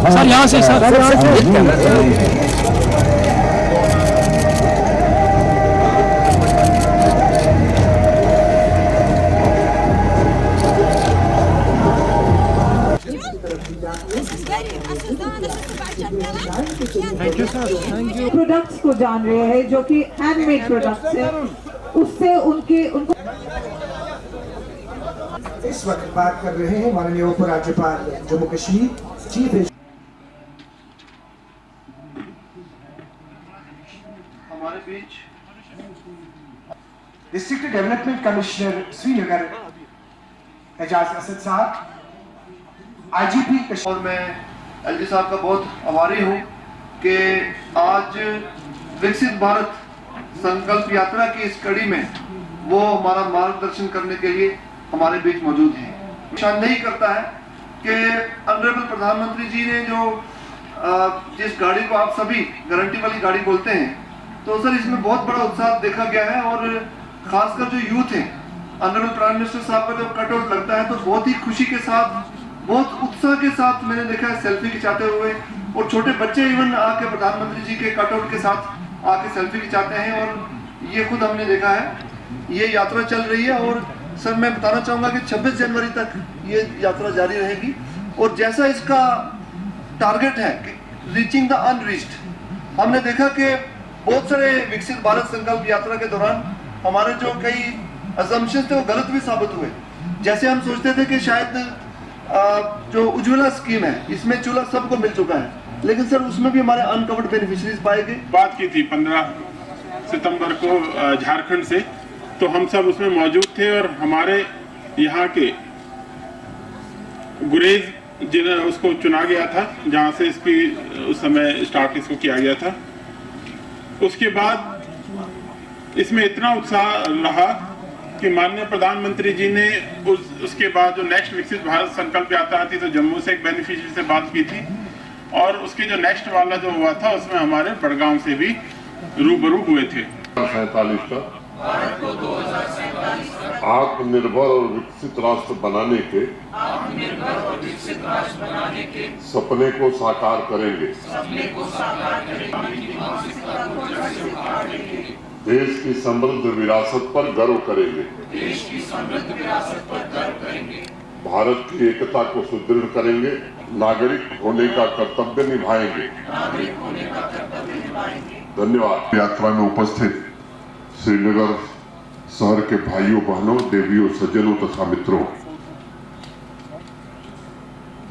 Sir यहाँ से thank you sir, thank you. Products को जान रहे हैं जो कि हैंडमेड प्रोडक्ट्स है, उससे उनको इस वक्त बात कर रहे हैं माननीय उपराज्यपाल जम्मू कश्मीर चीफ। हमारे बीच district development commissioner Srinagar Ejaz Asad साहब, IGP और मैं LG साहब का बहुत आभारी हूँ कि आज विकसित भारत संकल्प यात्रा की इस कड़ी में वो हमारा मार्गदर्शन करने के लिए हमारे बीच मौजूद हैं। निशानदेही करता है कि ऑनरेबल प्रधानमंत्री जी ने जो जिस गाड़ी को आप सभी गारंटी वाली गाड़ी बोलते हैं, तो सर इसमें बहुत बड़ा उत्साह देखा गया है और खासकर जो यूथ है, ऑनरेबल प्राइम मिनिस्टर साहब का जब कटआउट लगता है तो बहुत ही खुशी के साथ, बहुत उत्साह के साथ मैंने देखा है सेल्फी खिंचाते हुए, और छोटे बच्चे इवन आके प्रधानमंत्री जी के कटआउट के साथ आके सेल्फी खिंचाते हैं, और ये खुद हमने देखा है। ये यात्रा चल रही है और सर मैं बताना चाहूँगा कि 26 जनवरी तक ये यात्रा जारी रहेगी, और जैसा इसका टारगेट है कि रीचिंग द अनरीच्ड, हमने देखा कि बहुत सारे विकसित भारत संकल्प यात्रा के दौरान हमारे जो कई असम्पशंस थे वो गलत भी साबित हुए। जैसे हम सोचते थे कि शायद जो उज्ज्वला स्कीम है इसमें चूल्हा सबको मिल चुका है, लेकिन सर उसमें भी हमारे अनकवर्ड बेनिफिशियरीज पाए गए। बात की थी 15 सितंबर को झारखंड से, तो हम सब उसमें मौजूद थे और हमारे यहाँ के गुरेज जिन्हें उसको चुना गया था, जहाँ से इसकी उस समय स्टार्ट इसको किया गया था। उसके बाद इसमें इतना उत्साह रहा कि माननीय प्रधानमंत्री जी ने उसके बाद जो नेक्स्ट विकसित भारत संकल्प यात्रा थी तो जम्मू से एक बेनिफिशियरी से बात की थी, और उसके जो नेक्स्ट वाला जो हुआ था उसमें हमारे बड़गांव से भी रूबरू हुए थे। 47 तक आत्मनिर्भर और विकसित राष्ट्र बनाने के सपने को साकार करेंगे। देश की समृद्ध विरासत पर गर्व करेंगे। भारत की एकता को सुदृढ़ करेंगे। नागरिक होने का कर्तव्य निभाएंगे। धन्यवाद। यात्रा में उपस्थित श्रीनगर शहर के भाइयों बहनों, देवियों, सज्जनों तथा मित्रों,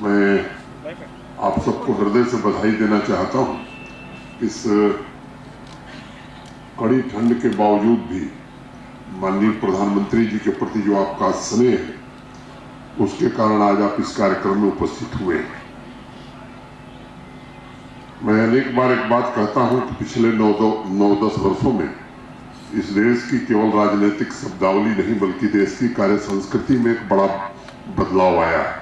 मैं आप सबको हृदय से बधाई देना चाहता हूं। इस कड़ी ठंड के बावजूद भी माननीय प्रधानमंत्री जी के प्रति जो आपका स्नेह है, उसके कारण आज आप इस कार्यक्रम में उपस्थित हुए हैं। मैं अनेक बार एक बात कहता हूं कि पिछले 9-10 वर्षों में इस देश की केवल राजनीतिक शब्दावली नहीं बल्कि देश की कार्य संस्कृति में एक बड़ा बदलाव आया है।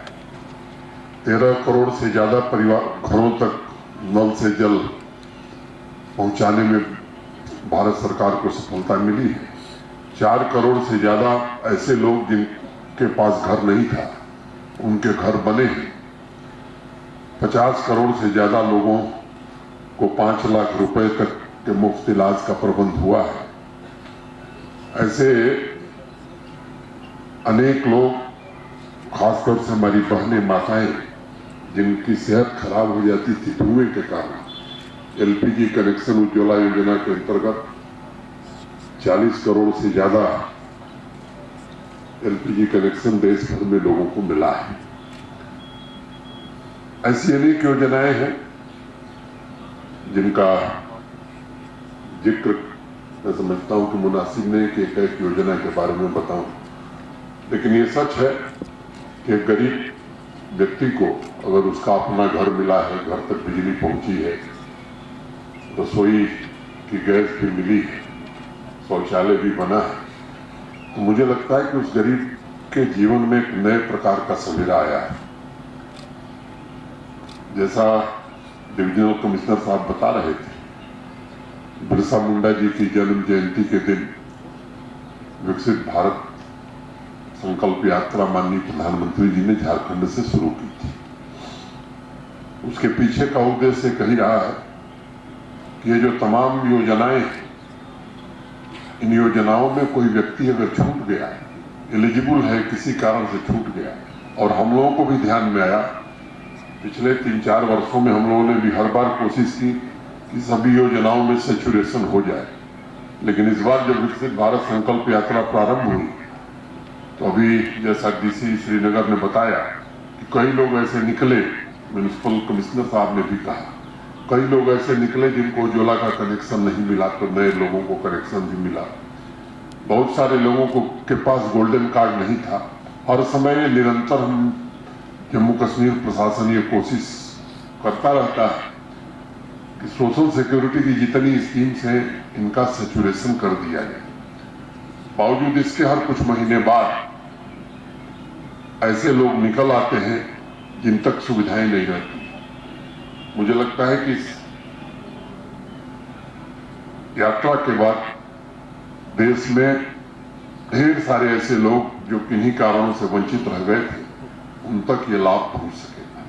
13 करोड़ से ज्यादा परिवार घरों तक नल से जल पहुंचाने में भारत सरकार को सफलता मिली है। 4 करोड़ से ज्यादा ऐसे लोग जिनके पास घर नहीं था, उनके घर बने हैं। 50 करोड़ से ज्यादा लोगों को 5 लाख रुपए तक के मुफ्त इलाज का प्रबंध हुआ है। ऐसे अनेक लोग, खासतौर से हमारी बहनें, माताएं, जिनकी सेहत खराब हो जाती थी धुएं के कारण, LPG कनेक्शन उज्ज्वला योजना के अंतर्गत 40 करोड़ से ज्यादा LPG कनेक्शन देश भर में लोगों को मिला है। ऐसी अनेक योजनाएं हैं जिनका जिक्र मैं समझता हूं कि मुनासिब नहीं कि एक योजना के बारे में बताऊं, लेकिन ये सच है कि गरीब व्यक्ति को अगर उसका अपना घर मिला है, घर तक बिजली पहुंची है, रसोई की गैस भी मिली है, शौचालय भी बना है, तो मुझे लगता है कि उस गरीब के जीवन में एक नए प्रकार का सवेरा आया है। जैसा डिविजनल कमिश्नर साहब बता रहे थे, बिरसा मुंडा जी की जन्म जयंती के दिन विकसित भारत संकल्प यात्रा माननीय प्रधानमंत्री जी ने झारखंड से शुरू की थी। उसके पीछे का उद्देश्य कही रहा है कि ये जो तमाम योजनाएं हैं, इन योजनाओं में कोई व्यक्ति अगर छूट गया, एलिजिबल है, किसी कारण से छूट गया, और हम लोगों को भी ध्यान में आया, पिछले 3-4 वर्षों में हम लोगों ने भी हर बार कोशिश की कि सभी योजनाओं में सैचुरेशन हो जाए, लेकिन इस बार जब विकसित भारत संकल्प यात्रा प्रारंभ हुई तो अभी जैसा डीसी श्रीनगर ने बताया कि कई लोग ऐसे निकले, म्युनिसिपल कमिश्नर साहब ने भी कहा, कई लोग ऐसे निकले जिनको उज्ज्वला का कनेक्शन नहीं मिला तो नए लोगों को कनेक्शन भी मिला। बहुत सारे लोगों को के पास गोल्डन कार्ड नहीं था। हर समय निरंतर हम जम्मू कश्मीर प्रशासन ये कोशिश करता रहता है कि सोशल सिक्योरिटी की जितनी स्कीम्स हैं इनका सैचुरेशन कर दिया जाए। बावजूद इसके हर कुछ महीने बाद ऐसे लोग निकल आते हैं जिन तक सुविधाएं नहीं रहती। मुझे लगता है कि इस यात्रा के बाद देश में ढेर सारे ऐसे लोग जो किन्हीं कारणों से वंचित रह गए थे, उन तक ये लाभ पहुंच सकेगा।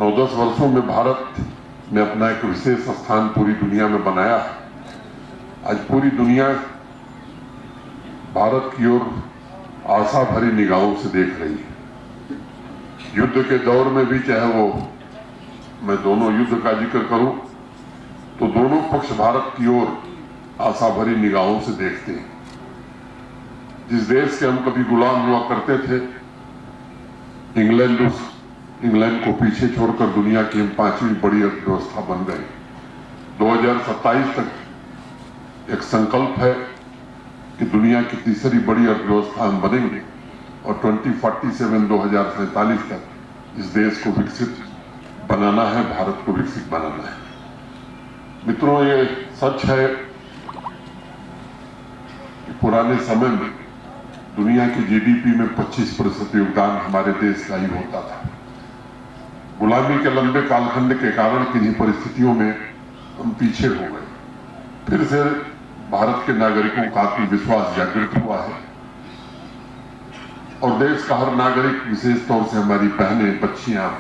9-10 वर्षों में भारत ने अपना एक विशेष स्थान पूरी दुनिया में बनाया है। आज पूरी दुनिया भारत की ओर आशा भरी निगाहों से देख रही है। युद्ध के दौर में भी, चाहे वो मैं दोनों युद्ध का जिक्र करूं तो दोनों पक्ष भारत की ओर आशा भरी निगाहों से देखते हैं। जिस देश के हम कभी गुलाम हुआ करते थे, इंग्लैंड को पीछे छोड़कर दुनिया की हम 5वीं बड़ी अर्थव्यवस्था बन गए। 2027 तक एक संकल्प है कि दुनिया की तीसरी बड़ी अर्थव्यवस्था हम बनेंगे और 2047 तक इस देश को विकसित बनाना है, भारत को विकसित बनाना है। मित्रों, ये सच है कि पुराने समय में दुनिया की जीडीपी में 25% योगदान हमारे देश का ही होता था। गुलामी के लंबे कालखंड के कारण किन्हीं परिस्थितियों में हम पीछे हो गए। फिर से भारत के नागरिकों का आत्मविश्वास जागृत हुआ है और देश का हर नागरिक, विशेष तौर से हमारी बहनें, बच्चियां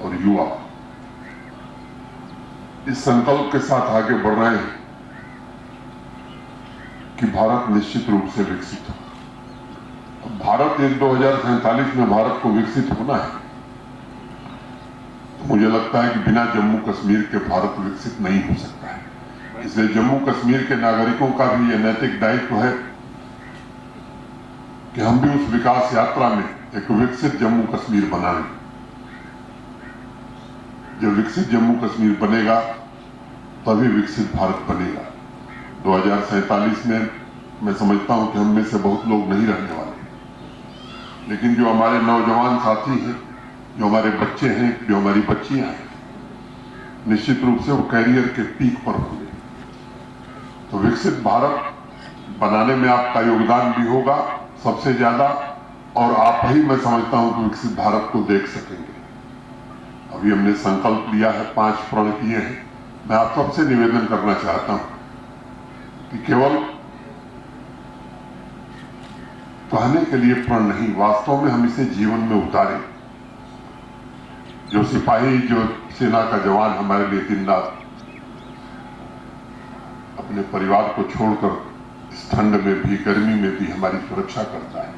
और युवा इस संकल्प के साथ आगे बढ़ रहे हैं कि भारत निश्चित रूप से विकसित हो। भारत 2047 में भारत को विकसित होना है तो मुझे लगता है कि बिना जम्मू कश्मीर के भारत विकसित नहीं हो सकता है। इसलिए जम्मू कश्मीर के नागरिकों का भी यह नैतिक दायित्व है कि हम भी उस विकास यात्रा में एक विकसित जम्मू कश्मीर बनाएं। जब विकसित जम्मू कश्मीर बनेगा तभी विकसित भारत बनेगा। 2047 में मैं समझता हूं कि हम में से बहुत लोग नहीं रहने वाले, लेकिन जो हमारे नौजवान साथी हैं, जो हमारे बच्चे हैं, जो हमारी बच्चियां हैं, निश्चित रूप से वो कैरियर के पीक पर होंगे। तो विकसित भारत बनाने में आपका योगदान भी होगा सबसे ज्यादा, और आप ही, मैं समझता हूं कि विकसित भारत को देख सकेंगे। अभी हमने संकल्प लिया है, 5 प्रण किए हैं। मैं आप सबसे निवेदन करना चाहता हूं कि केवल कहने के लिए प्रण नहीं, वास्तव में हम इसे जीवन में उतारें। जो सिपाही, जो सेना का जवान हमारे लिए दिन रात अपने परिवार को छोड़कर इस ठंड में भी, गर्मी में भी हमारी सुरक्षा करता है,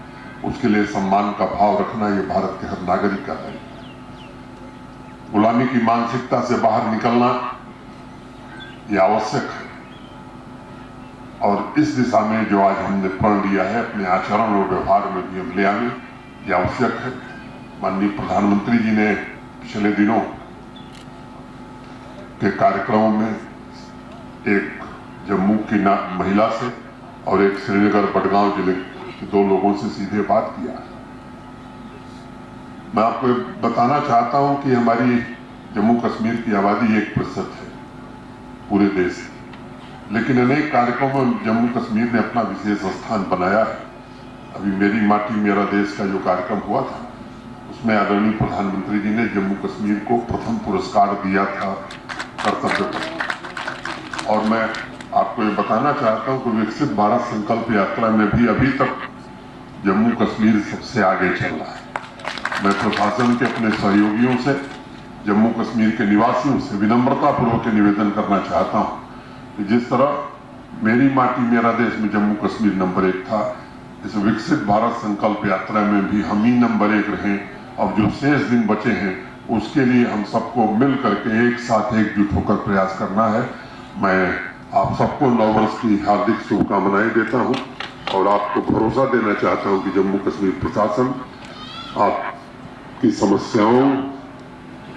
उसके लिए सम्मान का भाव रखना ये भारत के हर नागरिक का है। गुलामी की मानसिकता से बाहर निकलना ये आवश्यक है, और इस दिशा में जो आज हमने प्रण लिया है, अपने आचरण और व्यवहार में भी हम ले आने, ये आवश्यक है। माननीय प्रधानमंत्री जी ने पिछले दिनों के कार्यक्रमों में एक जम्मू की महिला से और एक श्रीनगर बडगांव जिले के 2 लोगों से सीधे बात किया। मैं आपको बताना चाहता हूं कि हमारी जम्मू कश्मीर की आबादी 1% है पूरे देश की, लेकिन अनेक कार्यक्रमों में जम्मू कश्मीर ने अपना विशेष स्थान बनाया है। अभी मेरी माटी मेरा देश का जो कार्यक्रम हुआ था, उसमें आदरणीय प्रधानमंत्री जी ने जम्मू कश्मीर को प्रथम पुरस्कार दिया था कर्तव्य पर। और मैं आपको ये बताना चाहता हूं कि विकसित भारत संकल्प यात्रा में भी अभी तक जम्मू कश्मीर सबसे आगे चल रहा है। मैं प्रशासन के अपने सहयोगियों से जम्मू कश्मीर के निवासियों से विनम्रता पूर्वक निवेदन करना चाहता हूं कि जिस तरह मेरी माटी मेरा देश में जम्मू कश्मीर नंबर 1 था, इस विकसित भारत संकल्प यात्रा में भी हम ही नंबर 1 रहें। अब जो शेष दिन बचे हैं उसके लिए हम सबको मिल करके एक साथ एकजुट होकर प्रयास करना है। मैं आप सबको नववर्ष की हार्दिक शुभकामनाएं देता हूं और आपको भरोसा देना चाहता हूं कि जम्मू कश्मीर प्रशासन आपकी समस्याओं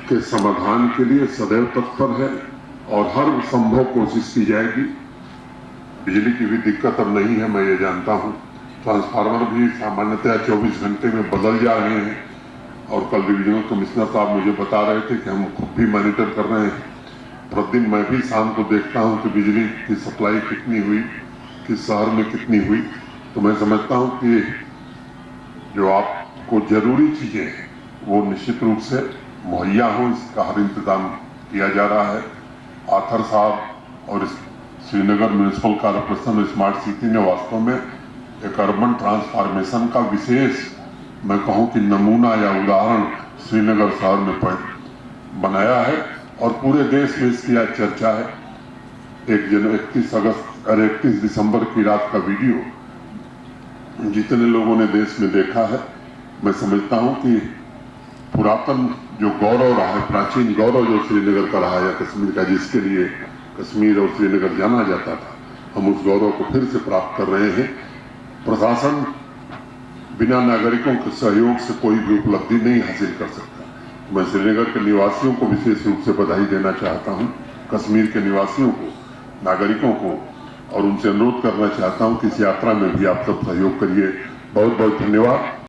के समाधान के लिए सदैव तत्पर है और हर संभव कोशिश की जाएगी। बिजली की भी दिक्कत अब नहीं है, मैं ये जानता हूं। ट्रांसफार्मर भी सामान्यतः 24 घंटे में बदल जा रहे हैं और कल डिविजनल कमिश्नर साहब मुझे बता रहे थे कि हम खुद भी मॉनिटर कर रहे हैं। प्रतिदिन मैं भी शाम को देखता हूं कि बिजली की सप्लाई कितनी हुई, किस शहर में कितनी हुई। तो मैं समझता हूं कि जो आपको जरूरी चीजें हैं वो निश्चित रूप से मुहैया हो, इसका हर इंतजाम किया जा रहा है। आथर साहब और Srinagar municipal corporation smart city ने वास्तव में एक अर्बन ट्रांसफॉर्मेशन का विशेष, मैं कहूं कि नमूना या उदाहरण श्रीनगर शहर में बनाया है और पूरे देश में इसकी आज चर्चा है। 31 दिसंबर की रात का वीडियो जितने लोगों ने देश में देखा है, मैं समझता हूं कि पुरातन जो गौरव रहा है, प्राचीन गौरव जो श्रीनगर का रहा या कश्मीर का, जिसके लिए कश्मीर और श्रीनगर जाना जाता था, हम उस गौरव को फिर से प्राप्त कर रहे हैं। प्रशासन बिना नागरिकों के सहयोग से कोई भी उपलब्धि नहीं हासिल कर सकता। मैं श्रीनगर के निवासियों को विशेष रूप से बधाई देना चाहता हूं, कश्मीर के निवासियों को, नागरिकों को, और उनसे अनुरोध करना चाहता हूं कि इस यात्रा में भी आप सब सहयोग करिए। बहुत बहुत धन्यवाद।